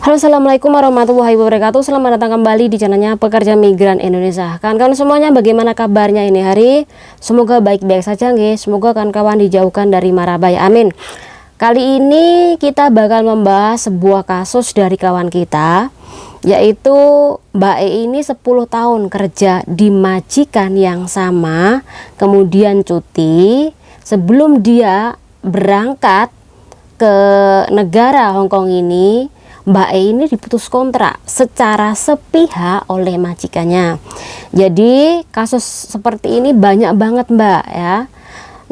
Halo, assalamualaikum warahmatullahi wabarakatuh. Selamat datang kembali di channelnya Pekerja Migran Indonesia. Kawan-kawan semuanya, bagaimana kabarnya ini hari? Semoga baik-baik saja, guys. Semoga kawan-kawan dijauhkan dari mara bahaya. Amin. Kali ini kita bakal membahas sebuah kasus dari kawan kita, yaitu Mbak E ini 10 tahun kerja di majikan yang sama, kemudian cuti. Sebelum dia berangkat ke negara Hongkong ini, Mbak E ini diputus kontrak secara sepihak oleh majikannya. Jadi kasus seperti ini banyak banget, Mbak, ya.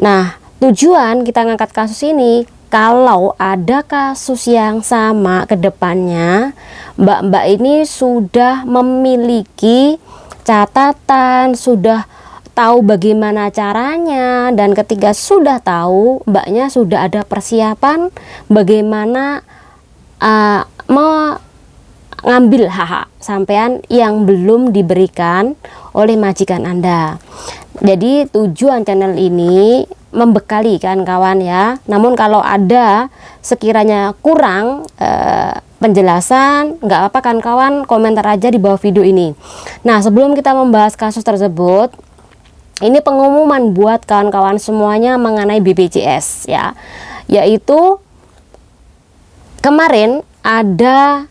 Nah, tujuan kita ngangkat kasus ini, kalau ada kasus yang sama ke depannya, Mbak-mbak ini sudah memiliki catatan, sudah tahu bagaimana caranya, dan ketika sudah tahu, Mbaknya sudah ada persiapan bagaimana mengambil hak sampean yang belum diberikan oleh majikan Anda. Jadi tujuan channel ini membekali kan kawan ya. Namun kalau ada sekiranya kurang penjelasan, nggak apa kan kawan, komentar aja di bawah video ini. Nah, sebelum kita membahas kasus tersebut, ini pengumuman buat kawan-kawan semuanya mengenai BPJS ya, yaitu kemarin ada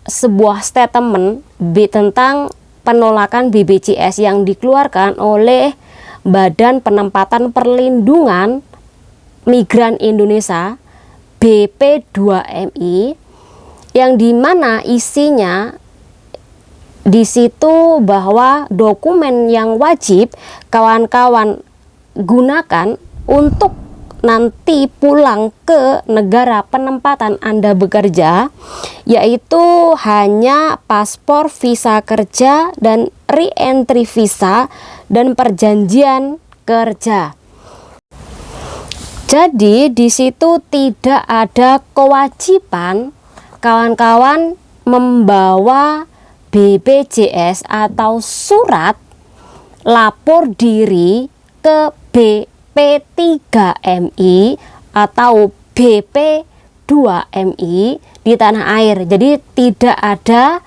sebuah statement tentang penolakan BPJS yang dikeluarkan oleh Badan Penempatan Perlindungan Migran Indonesia BP2MI, yang dimana isinya di situ bahwa dokumen yang wajib kawan-kawan gunakan untuk nanti pulang ke negara penempatan Anda bekerja, yaitu hanya paspor, visa kerja, dan re-entry visa, dan perjanjian kerja. Jadi di situ tidak ada kewajiban kawan-kawan membawa BPJS atau surat lapor diri ke BP3MI atau BP2MI di tanah air. Jadi tidak ada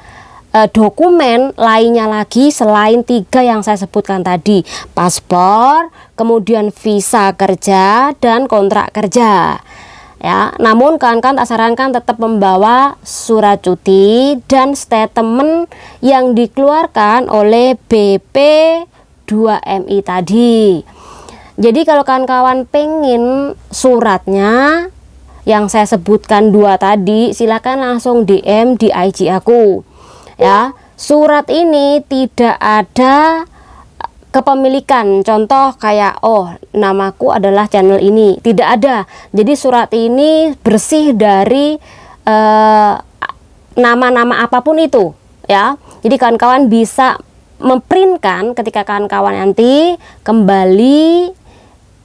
dokumen lainnya lagi selain 3 yang saya sebutkan tadi: paspor, kemudian visa kerja, dan kontrak kerja. Ya, namun kawan-kawan tak sarankan tetap membawa surat cuti dan statement yang dikeluarkan oleh BP2MI tadi. Jadi kalau kawan-kawan pengen suratnya yang saya sebutkan 2 tadi, silakan langsung DM di IG aku. Ya, surat ini tidak ada kepemilikan, contoh kayak namaku adalah channel ini, tidak ada. Jadi surat ini bersih dari nama-nama apapun itu ya. Jadi kawan-kawan bisa memprintkan ketika kawan-kawan nanti kembali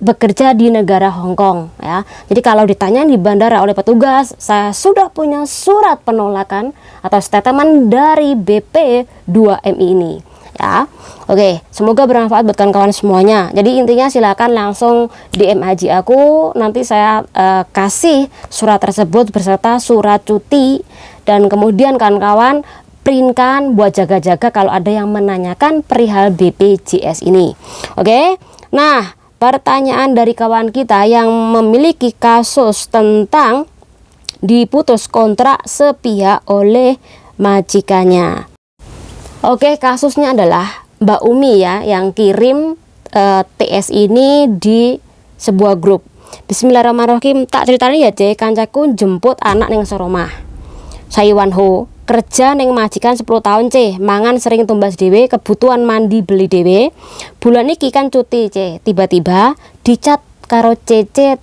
bekerja di negara Hongkong ya. Jadi kalau ditanya di bandara oleh petugas, saya sudah punya surat penolakan atau statement dari BP2MI ini ya. Oke, semoga bermanfaat buat kawan-kawan semuanya. Jadi intinya silakan langsung DM aja aku, nanti saya kasih surat tersebut beserta surat cuti, dan kemudian kawan-kawan printkan buat jaga-jaga kalau ada yang menanyakan perihal BPJS ini. Oke. Nah, pertanyaan dari kawan kita yang memiliki kasus tentang diputus kontrak sepihak oleh majikannya. Oke, kasusnya adalah Mbak Umi ya, yang kirim TS ini di sebuah grup. Bismillahirrahmanirrahim. Tak ceritanya ya, kancaku jemput anak ning soromah. Sayuwanho kerja ning majikan 10 tahun mangan sering tumbas dhewe, kebutuhan mandi beli dhewe. Bulan iki kan cuti tiba-tiba dicat karo Cece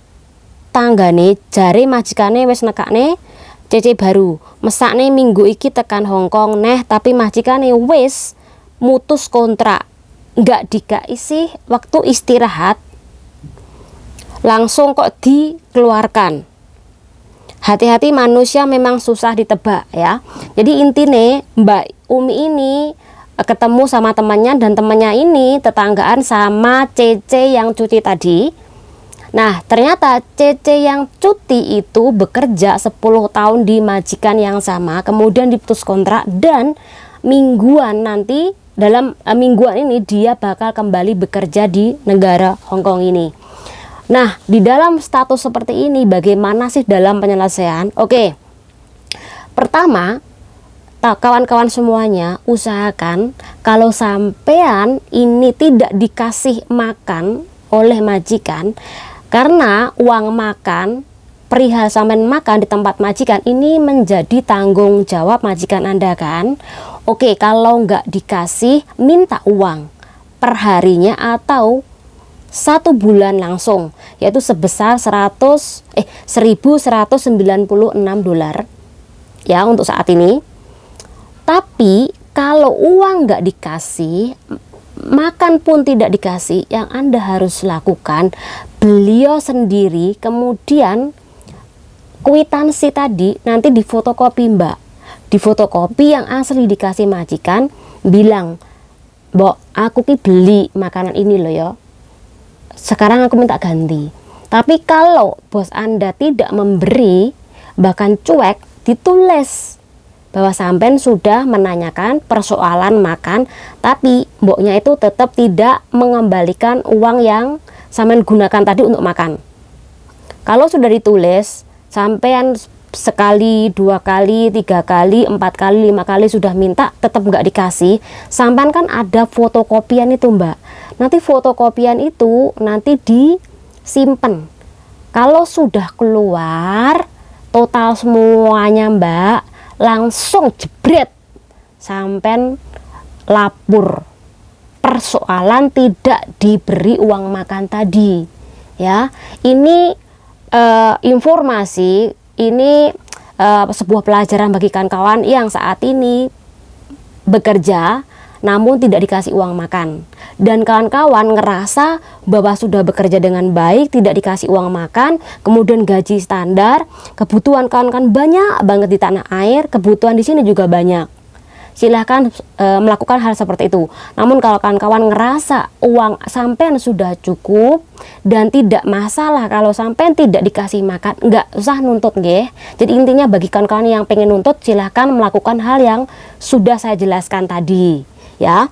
tanggane, jare majikane wis nekakne Cece baru mesakne minggu iki tekan Hongkong neh, tapi majikane wis mutus kontrak, nggak dikasih waktu istirahat, langsung kok dikeluarkan. Hati-hati, manusia memang susah ditebak ya. Jadi intine Mbak Umi ini ketemu sama temannya, dan temannya ini tetanggaan sama Cece yang cuti tadi. Nah, ternyata Cece yang cuti itu bekerja 10 tahun di majikan yang sama, kemudian diputus kontrak, dan mingguan nanti dalam mingguan ini dia bakal kembali bekerja di negara Hong Kong ini. Nah, di dalam status seperti ini bagaimana sih dalam penyelesaian? Oke. Pertama, kawan-kawan semuanya usahakan kalau sampean ini tidak dikasih makan oleh majikan, karena uang makan, perihal sampean makan di tempat majikan ini menjadi tanggung jawab majikan Anda kan. Oke, kalau nggak dikasih, minta uang per harinya atau 1 bulan langsung, yaitu sebesar 1.196 dolar ya untuk saat ini. Tapi kalau uang nggak dikasih, makan pun tidak dikasih, yang Anda harus lakukan, beliau sendiri kemudian kwitansi tadi nanti difotokopi Mbak, difotokopi yang asli dikasih majikan, bilang, "Mbok, aku ki beli makanan ini loh ya, sekarang aku minta ganti." Tapi kalau bos Anda tidak memberi, bahkan cuek, ditulis bahwa sampean sudah menanyakan persoalan makan, tapi mboknya itu tetap tidak mengembalikan uang yang sampean gunakan tadi untuk makan. Kalau sudah ditulis, sampean sekali, 2 kali, 3 kali, 4 kali, 5 kali sudah minta tetap nggak dikasih, sampean kan ada fotokopian itu Mbak. Nanti fotokopian itu nanti disimpan. Kalau sudah keluar total semuanya Mbak, langsung jebret sampean lapor persoalan tidak diberi uang makan tadi ya. Ini informasi ini sebuah pelajaran bagi kawan-kawan yang saat ini bekerja namun tidak dikasih uang makan, dan kawan-kawan ngerasa bahwa sudah bekerja dengan baik, tidak dikasih uang makan, kemudian gaji standar, kebutuhan kawan-kawan banyak banget di tanah air, kebutuhan di sini juga banyak. Silahkan melakukan hal seperti itu. Namun kalau kawan-kawan ngerasa uang sampean sudah cukup dan tidak masalah kalau sampean tidak dikasih makan, nggak usah nuntut nggih. Jadi intinya bagi kawan-kawan yang pengen nuntut, silahkan melakukan hal yang sudah saya jelaskan tadi ya.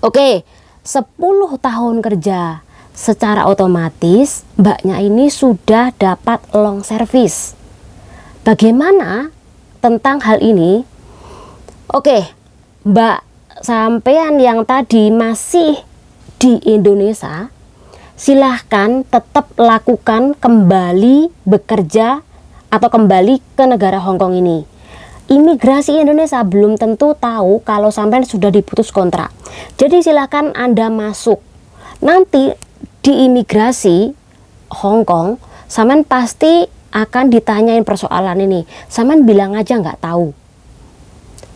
Oke, 10 tahun kerja, secara otomatis mbaknya ini sudah dapat long service. Bagaimana tentang hal ini? Oke, mbak sampean yang tadi masih di Indonesia, silahkan tetap lakukan kembali bekerja atau kembali ke negara Hong Kong ini. Imigrasi Indonesia belum tentu tahu kalau sampean sudah diputus kontrak. Jadi silakan Anda masuk. Nanti di imigrasi Hong Kong, sampean pasti akan ditanyain persoalan ini. Sampean bilang aja nggak tahu.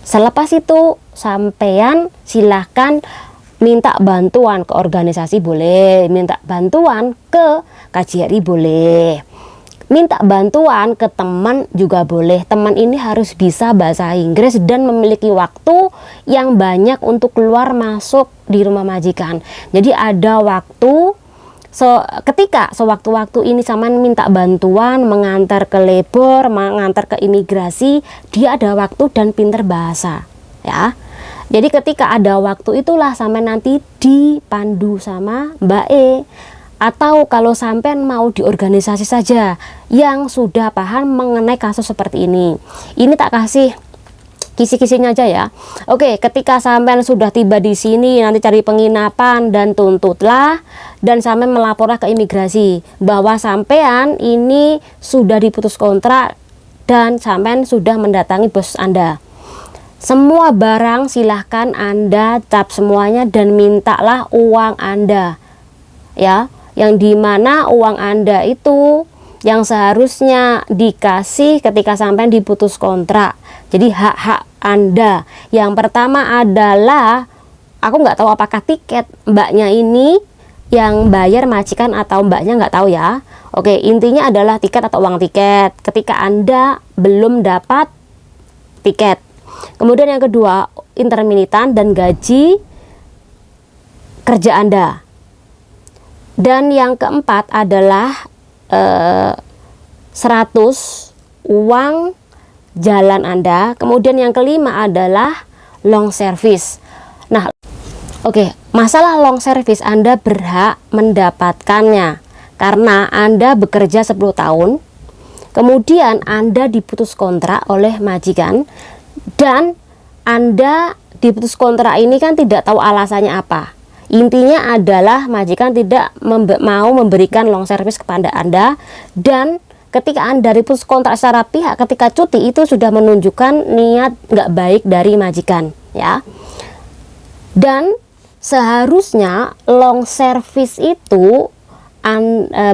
Selepas itu sampean silahkan minta bantuan ke organisasi boleh, minta bantuan ke KJRI boleh, minta bantuan ke teman juga boleh. Teman ini harus bisa bahasa Inggris dan memiliki waktu yang banyak untuk keluar masuk di rumah majikan. Jadi ada waktu, ketika sewaktu-waktu ini sampean minta bantuan mengantar ke labor, mengantar ke imigrasi, dia ada waktu dan pinter bahasa ya. Jadi ketika ada waktu itulah sampean nanti dipandu sama Mbak E. Atau kalau sampean mau di organisasi saja yang sudah paham mengenai kasus seperti ini. Ini tak kasih kisi-kisinya aja ya. Oke, ketika sampean sudah tiba di sini, nanti cari penginapan dan tuntutlah, dan sampean melaporlah ke imigrasi bahwa sampean ini sudah diputus kontrak dan sampean sudah mendatangi bos Anda. Semua barang silahkan Anda cap semuanya dan mintalah uang Anda ya, yang dimana uang Anda itu yang seharusnya dikasih ketika sampai diputus kontrak. Jadi hak-hak Anda yang pertama adalah, aku nggak tahu apakah tiket mbaknya ini yang bayar majikan atau mbaknya, nggak tahu ya. Oke, intinya adalah tiket atau uang tiket ketika Anda belum dapat tiket. Kemudian yang kedua, interminitan dan gaji kerja Anda. Dan yang keempat adalah 100 uang jalan Anda. Kemudian yang kelima adalah long service. Nah, oke, masalah long service Anda berhak mendapatkannya karena Anda bekerja 10 tahun, kemudian Anda diputus kontrak oleh majikan, dan Anda diputus kontrak ini kan tidak tahu alasannya apa. Intinya adalah majikan tidak mau memberikan long service kepada Anda, dan ketika Anda diputus kontrak secara pihak ketika cuti itu sudah menunjukkan niat nggak baik dari majikan, ya. Dan seharusnya long service itu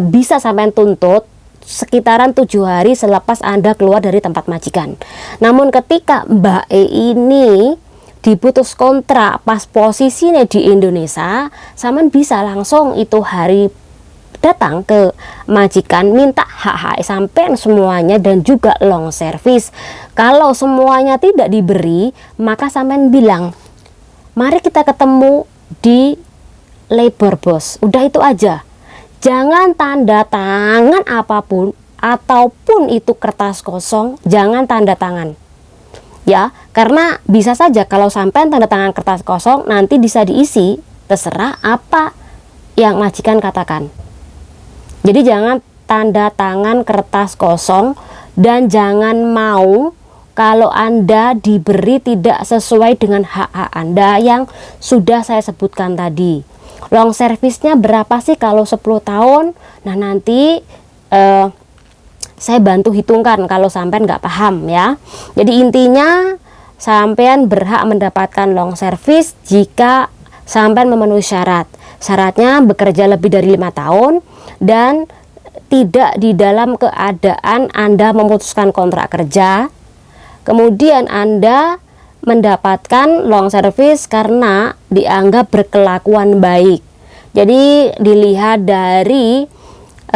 bisa sampai tuntut sekitaran 7 hari selepas Anda keluar dari tempat majikan. Namun ketika Mbak E ini diputus kontrak pas posisinya di Indonesia, Saman bisa langsung itu hari datang ke majikan minta hak-hak sampean semuanya dan juga long service. Kalau semuanya tidak diberi, maka sampean bilang, mari kita ketemu di labor boss. Udah itu aja. Jangan tanda tangan apapun, ataupun itu kertas kosong, jangan tanda tangan. Ya, karena bisa saja kalau sampai tanda tangan kertas kosong nanti bisa diisi terserah apa yang majikan katakan. Jadi jangan tanda tangan kertas kosong, dan jangan mau kalau Anda diberi tidak sesuai dengan hak-hak Anda yang sudah saya sebutkan tadi. Long service-nya berapa sih kalau 10 tahun? Nah, nanti saya bantu hitungkan kalau sampean nggak paham, ya. Jadi intinya sampean berhak mendapatkan long service jika sampean memenuhi syarat. Syaratnya bekerja lebih dari 5 tahun dan tidak di dalam keadaan Anda memutuskan kontrak kerja. Kemudian Anda mendapatkan long service karena dianggap berkelakuan baik. Jadi dilihat dari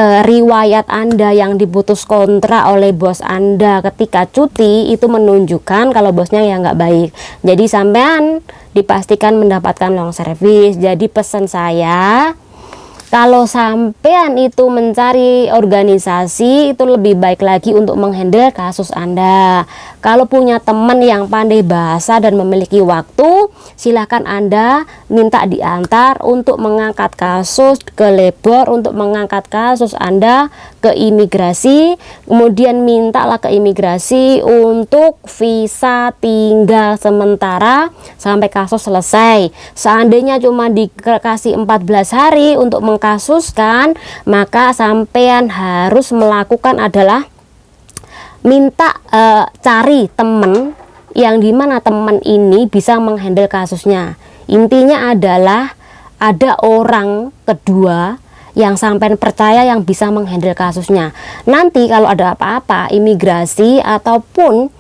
riwayat Anda yang diputus kontrak oleh bos Anda ketika cuti itu menunjukkan kalau bosnya yang nggak baik. Jadi sampean dipastikan mendapatkan long service. Jadi pesan saya, kalau sampean itu mencari organisasi itu lebih baik lagi untuk menghandle kasus Anda. Kalau punya teman yang pandai bahasa dan memiliki waktu, silakan Anda minta diantar untuk mengangkat kasus ke labor, untuk mengangkat kasus Anda ke imigrasi. Kemudian mintalah ke imigrasi untuk visa tinggal sementara sampai kasus selesai. Seandainya cuma dikasih 14 hari untuk mengkasuskan, maka sampean harus melakukan adalah minta cari teman yang dimana teman ini bisa menghandle kasusnya. Intinya adalah ada orang kedua yang sampean percaya yang bisa menghandle kasusnya. Nanti kalau ada apa-apa, imigrasi ataupun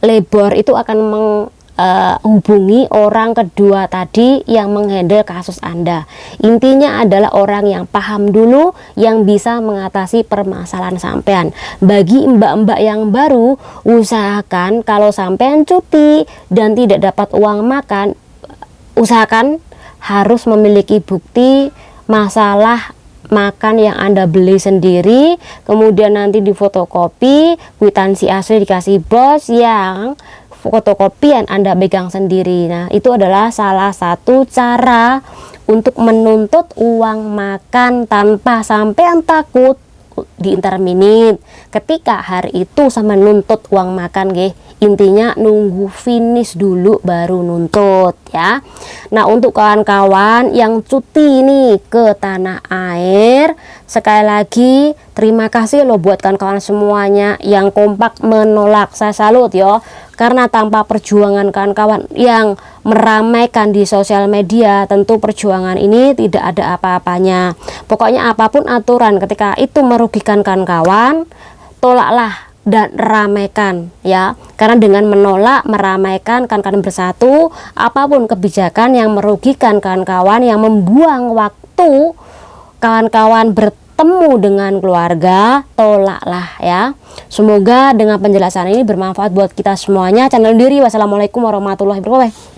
labor itu akan menghubungi orang kedua tadi yang menghandle kasus Anda. Intinya adalah orang yang paham dulu, yang bisa mengatasi permasalahan sampean. Bagi mbak-mbak yang baru, usahakan kalau sampean cuti dan tidak dapat uang makan, usahakan harus memiliki bukti masalah makan yang Anda beli sendiri, kemudian nanti difotokopi, kwitansi asli dikasih bos yang fotokopian Anda pegang sendiri. Nah, itu adalah salah satu cara untuk menuntut uang makan tanpa sampean takut diinterminit. Ketika hari itu sama nuntut uang makan, intinya nunggu finish dulu baru nuntut, ya. Nah, untuk kawan-kawan yang cuti nih ke tanah air, sekali lagi terima kasih loh buat kawan-kawan semuanya yang kompak menolak. Saya salut ya, karena tanpa perjuangan kawan-kawan yang meramaikan di sosial media, tentu perjuangan ini tidak ada apa-apanya. Pokoknya apapun aturan ketika itu merugikan kawan-kawan, tolaklah dan ramaikan, ya. Karena dengan menolak, meramaikan, kawan-kawan bersatu, apapun kebijakan yang merugikan kawan-kawan, yang membuang waktu kawan-kawan bertemu dengan keluarga, tolaklah, ya. Semoga dengan penjelasan ini bermanfaat buat kita semuanya. Channel Diri. Wassalamualaikum warahmatullahi wabarakatuh.